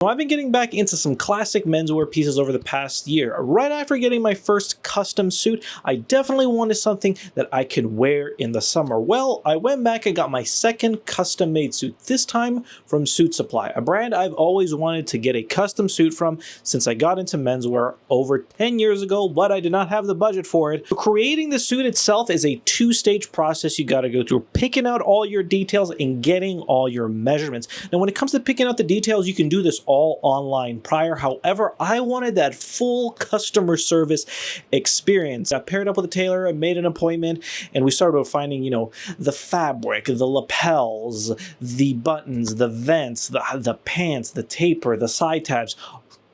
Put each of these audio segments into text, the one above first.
Now, I've been getting back into some classic menswear pieces over the past year. Right after getting my first custom suit, I definitely wanted something that I could wear in the summer. Well, I went back and got my second custom made suit, this time from SuitSupply, a brand I've always wanted to get a custom suit from since I got into menswear over 10 years ago, but I did not have the budget for it. So creating the suit itself is a two-stage process you got to go through, picking out all your details and getting all your measurements. Now, when it comes to picking out the details, you can do this all online prior. However, I wanted that full customer service experience. I paired up with a tailor, I made an appointment, and we started finding, the fabric, the lapels, the buttons, the vents, the pants, the taper, the side tabs.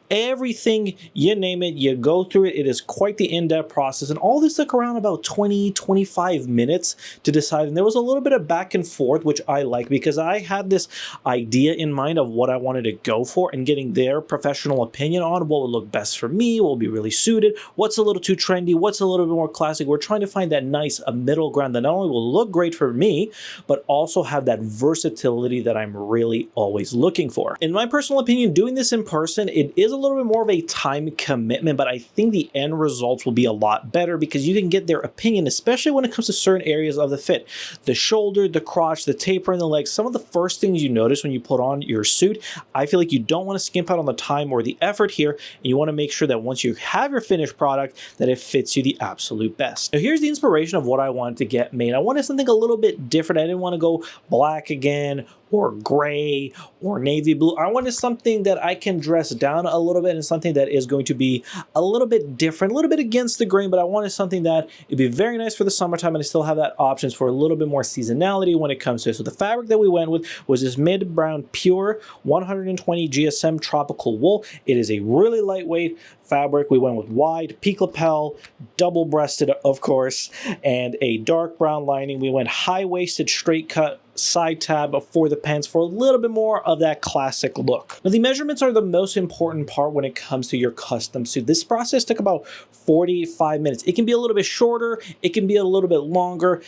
Everything, you name it, you go through it. It is quite the in-depth process, and all this took around about 20-25 minutes to decide. And there was a little bit of back and forth, which I like, because I had this idea in mind of what I wanted to go for and getting their professional opinion on what would look best for me, what would be really suited, what's a little too trendy, what's a little bit more classic. We're trying to find that nice middle ground that not only will look great for me, but also have that versatility that I'm really always looking for. In my personal opinion, doing this in person, it is a little bit more of a time commitment, but I think the end results will be a lot better because you can get their opinion, especially when it comes to certain areas of the fit. The shoulder, the crotch, the taper, and the legs. Some of the first things you notice when you put on your suit, I feel like you don't want to skimp out on the time or the effort here, and you want to make sure that once you have your finished product, that it fits you the absolute best. Now, here's the inspiration of what I wanted to get made. I wanted something a little bit different. I didn't want to go black again, or gray, or navy blue. I wanted something that I can dress down a little bit and something that is going to be a little bit different, a little bit against the grain, but I wanted something that it'd be very nice for the summertime and I still have that options for a little bit more seasonality when it comes to it. So the fabric that we went with was this mid-brown pure 120 GSM tropical wool. It is a really lightweight fabric. We went with wide peak lapel, double-breasted, of course, and a dark brown lining. We went high-waisted, straight cut side tab for the pants for a little bit more of that classic look. Now, the measurements are the most important part when it comes to your custom suit. This process took about 45 minutes. It can be a little bit shorter, it can be a little bit longer.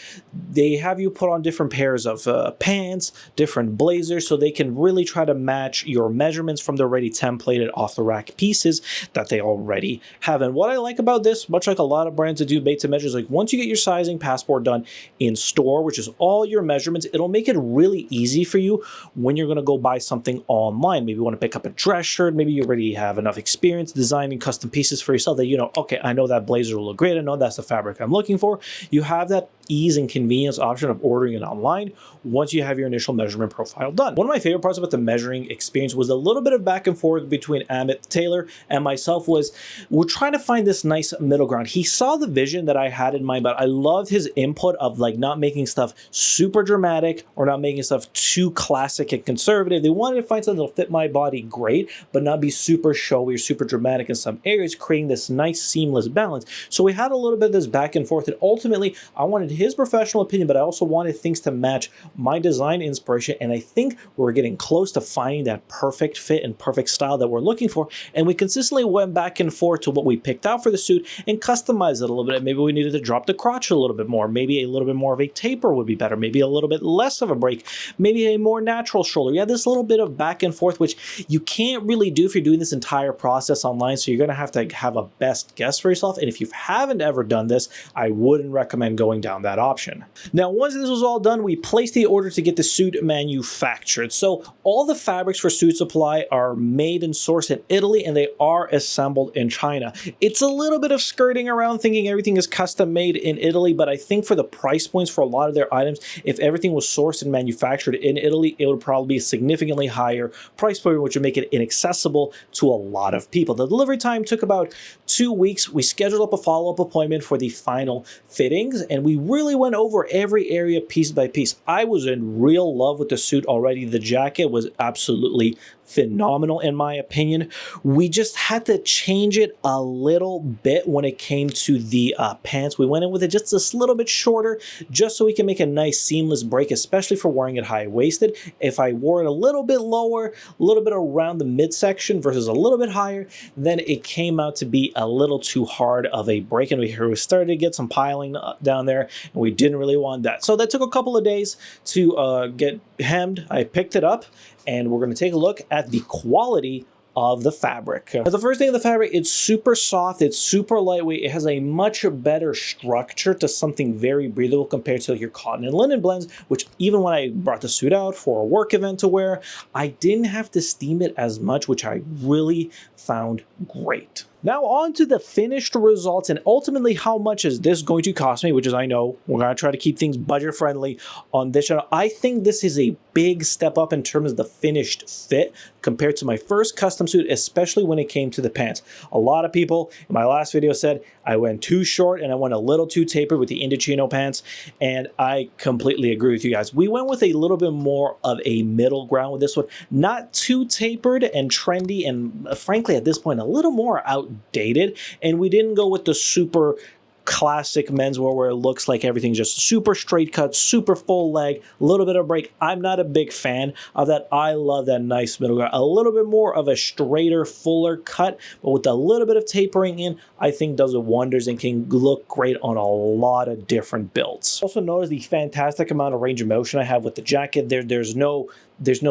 They have you put on different pairs of pants, different blazers, so they can really try to match your measurements from the already templated off the rack pieces that they already have. And what I like about this, much like a lot of brands that do made to measure, is like once you get your sizing passport done in store, which is all your measurements, it'll make it really easy for you when you're going to go buy something online. Maybe you want to pick up a dress shirt, maybe you already have enough experience designing custom pieces for yourself that okay, I know that blazer will look great, I know that's the fabric I'm looking for. You have that ease and convenience option of ordering it online once you have your initial measurement profile done. One of my favorite parts about the measuring experience was a little bit of back and forth between Amit, the tailor, and myself. Was we're trying to find this nice middle ground. He saw the vision that I had in mind, but I loved his input of like not making stuff super dramatic or not making stuff too classic and conservative. They wanted to find something that'll fit my body great, but not be super showy or super dramatic in some areas, creating this nice seamless balance. So we had a little bit of this back and forth, and ultimately I wanted his professional opinion, but I also wanted things to match my design inspiration, and I think we're getting close to finding that perfect fit and perfect style that we're looking for. And we consistently went back and forth to what we picked out for the suit and customized it a little bit. Maybe we needed to drop the crotch a little bit more, maybe a little bit more of a taper would be better, maybe a little bit less of a break, maybe a more natural shoulder. Yeah, this little bit of back and forth, which you can't really do if you're doing this entire process online, so you're going to have a best guess for yourself. And if you haven't ever done this, I wouldn't recommend going down that option. Now, once this was all done, we placed the order to get the suit manufactured. So all the fabrics for SuitSupply are made and sourced in Italy, and they are assembled in China. It's a little bit of skirting around thinking everything is custom made in Italy, but I think for the price points for a lot of their items, if everything was sourced and manufactured in Italy, it would probably be a significantly higher price point, which would make it inaccessible to a lot of people. The delivery time took about 2 weeks. We scheduled up a follow-up appointment for the final fittings, and we really went over every area piece by piece. I was in real love with the suit already. The jacket was absolutely phenomenal in my opinion. We just had to change it a little bit when it came to the pants. We went in with it just a little bit shorter, just so we can make a nice seamless break, especially for wearing it high-waisted. If I wore it a little bit lower, a little bit around the midsection versus a little bit higher, then it came out to be a little too hard of a break, and we started to get some piling down there, and we didn't really want that. So that took a couple of days to get hemmed, I picked it up, and we're going to take a look at the quality of the fabric. The first thing of the fabric, it's super soft, it's super lightweight, it has a much better structure to something very breathable compared to your cotton and linen blends, which even when I brought the suit out for a work event to wear, I didn't have to steam it as much, which I really found great. Now on to the finished results, and ultimately how much is this going to cost me, which is, I know we're going to try to keep things budget friendly on this channel. I think this is a big step up in terms of the finished fit compared to my first custom suit, especially when it came to the pants. A lot of people in my last video said I went too short and I went a little too tapered with the Indochino pants, and I completely agree with you guys. We went with a little bit more of a middle ground with this one, not too tapered and trendy, and frankly at this point a little more outdated, and we didn't go with the super classic menswear where it looks like everything's just super straight cut, super full leg, a little bit of break. I'm not a big fan of that. I love that nice middle ground, a little bit more of a straighter, fuller cut, but with a little bit of tapering in, I think does wonders and can look great on a lot of different builds. Also notice the fantastic amount of range of motion I have with the jacket. There's no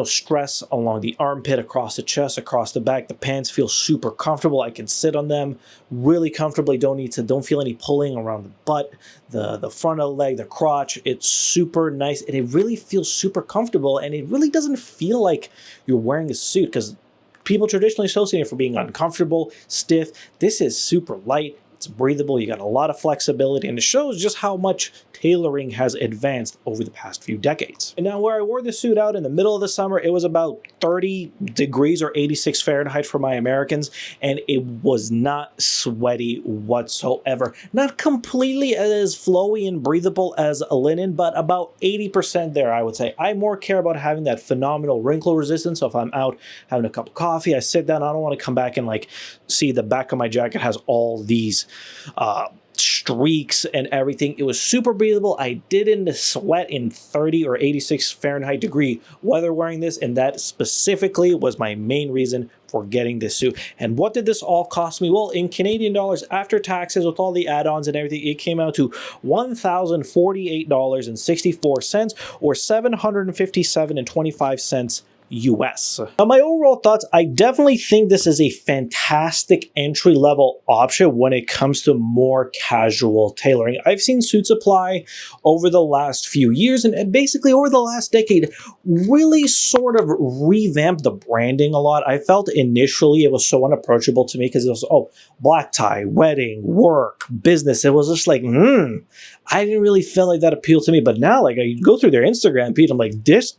stress along the armpit, across the chest, across the back. The pants feel super comfortable. I can sit on them really comfortably. Don't feel any pulling around the butt, the front of the leg, the crotch. It's super nice, and it really feels super comfortable, and it really doesn't feel like you're wearing a suit, because people traditionally associate it for being uncomfortable, stiff. This is super light. It's breathable, you got a lot of flexibility, and it shows just how much tailoring has advanced over the past few decades. And now where I wore this suit out in the middle of the summer, it was about 30 degrees or 86 Fahrenheit for my Americans, and it was not sweaty whatsoever. Not completely as flowy and breathable as a linen, but about 80% there, I would say. I more care about having that phenomenal wrinkle resistance. So if I'm out having a cup of coffee, I sit down, I don't want to come back and like see the back of my jacket has all these streaks and everything. It was super breathable. I didn't sweat in 30 or 86 Fahrenheit degree weather wearing this, and that specifically was my main reason for getting this suit. And what did this all cost me? Well, in Canadian dollars, after taxes, with all the add-ons and everything, it came out to $1,048.64, or $757.25 US. Now, my overall thoughts, I definitely think this is a fantastic entry-level option when it comes to more casual tailoring. I've seen SuitSupply over the last few years, and basically over the last decade, really sort of revamp the branding a lot. I felt initially it was so unapproachable to me because it was, oh, black tie, wedding, work, business. It was just like, I didn't really feel like that appealed to me. But now, like, I go through their Instagram feed, I'm like, there's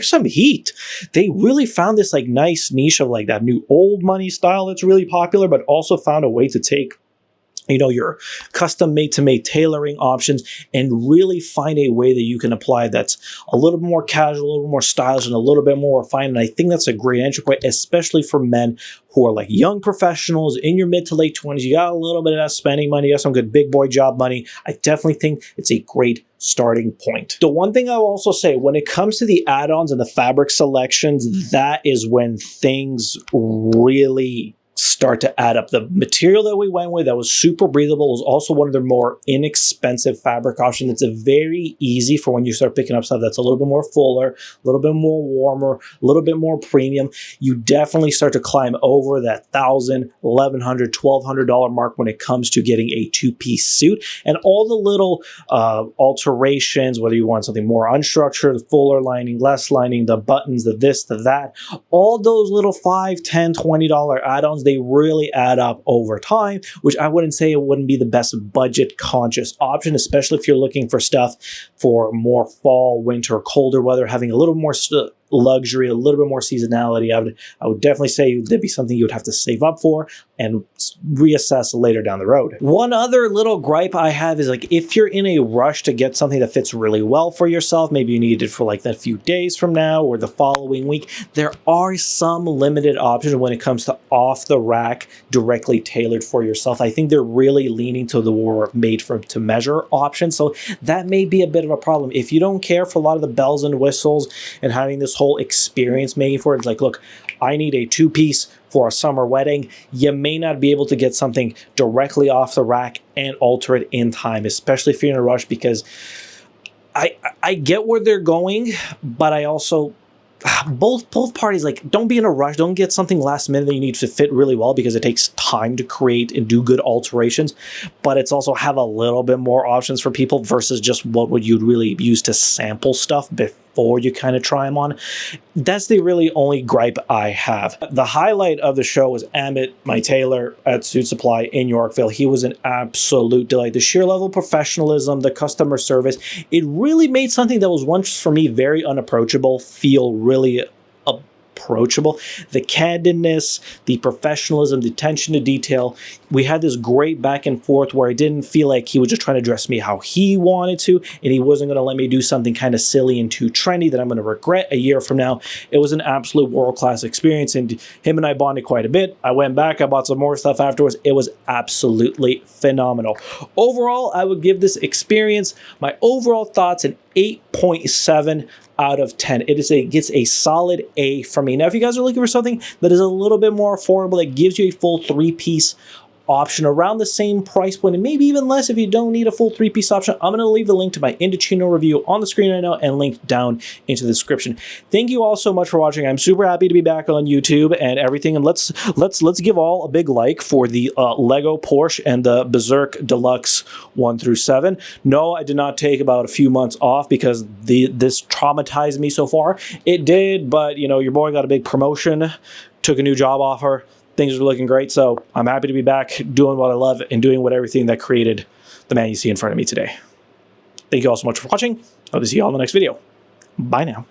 some heat. They really found this like nice niche of like that new old money style that's really popular, but also found a way to take, you know, your custom made tailoring options and really find a way that you can apply that's a little bit more casual, a little more stylish, and a little bit more refined. And I think that's a great entry point, especially for men who are like young professionals in your mid to late 20s. You got a little bit of that spending money, you got some good big boy job money. I definitely think it's a great starting point. The one thing I'll also say, when it comes to the add-ons and the fabric selections, that is when things really start to add up. The material that we went with that was super breathable was also one of the more inexpensive fabric options. It's a very easy for when you start picking up stuff that's a little bit more fuller, a little bit more warmer, a little bit more premium. You definitely start to climb over that $1,000, $1,100, $1,200 mark when it comes to getting a two-piece suit. And all the little alterations, whether you want something more unstructured, fuller lining, less lining, the buttons, the this, the that, all those little $5, $10, $20 add-ons, they really add up over time, which I wouldn't say it wouldn't be the best budget conscious option, especially if you're looking for stuff for more fall, winter, colder weather, having a little more luxury, a little bit more seasonality. I would definitely say that'd be something you would have to save up for and reassess later down the road. One other little gripe I have is, like, if you're in a rush to get something that fits really well for yourself, maybe you need it for like that few days from now or the following week, there are some limited options when it comes to off the rack, directly tailored for yourself. I think they're really leaning to the more made to measure option. So that may be a bit of a problem. If you don't care for a lot of the bells and whistles and having this whole experience making for it, it's like, look, I need a two-piece for a summer wedding, you may not be able to get something directly off the rack and alter it in time, especially if you're in a rush, because I get where they're going, but I also both parties, like, don't be in a rush. Don't get something last minute that you need to fit really well, because it takes time to create and do good alterations. But it's also have a little bit more options for people versus just what would you really use to sample stuff before you kind of try them on. That's the really only gripe I have. The highlight of the show was Amit, my tailor at SuitSupply in Yorkville. He was an absolute delight. The sheer level of professionalism, the customer service, it really made something that was once for me very unapproachable feel really approachable. The candidness, the professionalism, the attention to detail. We had this great back and forth where I didn't feel like he was just trying to dress me how he wanted to, and he wasn't going to let me do something kind of silly and too trendy that I'm going to regret a year from now. It was an absolute world-class experience, and him and I bonded quite a bit. I went back, I bought some more stuff afterwards. It was absolutely phenomenal. Overall, I would give this experience, my overall thoughts, an 8.7 out of 10. It gets a solid A from me. Now, if you guys are looking for something that is a little bit more affordable, that gives you a full 3-piece option around the same price point, and maybe even less if you don't need a full 3-piece option, I'm going to leave the link to my Indochino review on the screen right now and linked down into the description. Thank you all so much for watching. I'm super happy to be back on YouTube and everything, and let's give all a big like for the Lego Porsche and the Berserk Deluxe 1 through 7. No, I did not take about a few months off because this traumatized me so far. It did, but you know, your boy got a big promotion, took a new job offer. Things are looking great, so I'm happy to be back doing what I love and doing everything that created the man you see in front of me today. Thank you all so much for watching. Hope to see you all in the next video. Bye now.